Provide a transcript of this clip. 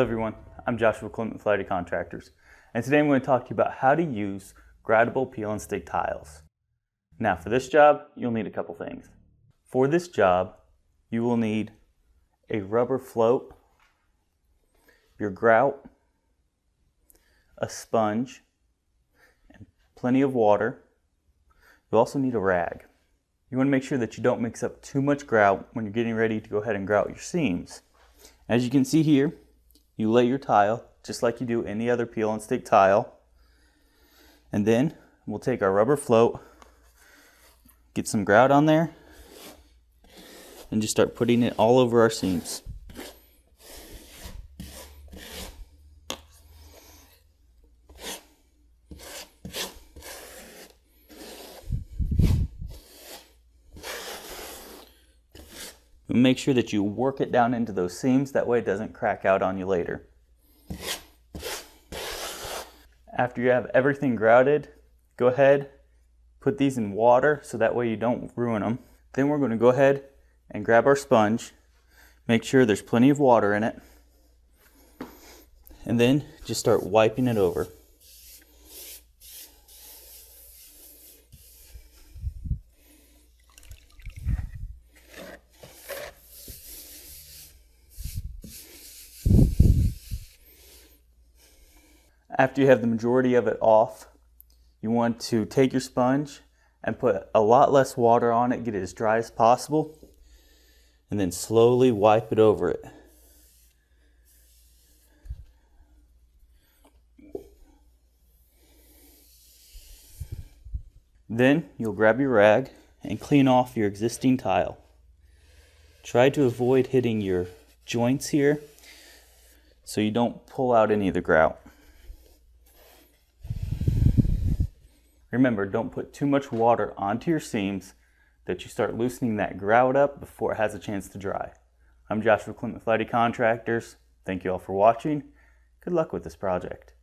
everyone, I'm Joshua with Lighty Contractors, and today I'm going to talk to you about how to use groutable peel and stick tiles. Now for this job, you'll need a couple things. For this job, you will need a rubber float, your grout, a sponge, and plenty of water. You'll also need a rag. You want to make sure that you don't mix up too much grout when you're getting ready to go ahead and grout your seams. As you can see here, you lay your tile just like you do any other peel and stick tile. And then we'll take our rubber float, get some grout on there, and just start putting it all over our seams. Make sure that you work it down into those seams, that way it doesn't crack out on you later. After you have everything grouted, go ahead, put these in water so that way you don't ruin them. Then we're going to go ahead and grab our sponge, make sure there's plenty of water in it, and then just start wiping it over. After you have the majority of it off, you want to take your sponge and put a lot less water on it, get it as dry as possible, and then slowly wipe it over it. Then you'll grab your rag and clean off your existing tile. Try to avoid hitting your joints here so you don't pull out any of the grout. Remember, don't put too much water onto your seams that you start loosening that grout up before it has a chance to dry. I'm Joshua with Lighty Contractors. Thank you all for watching. Good luck with this project.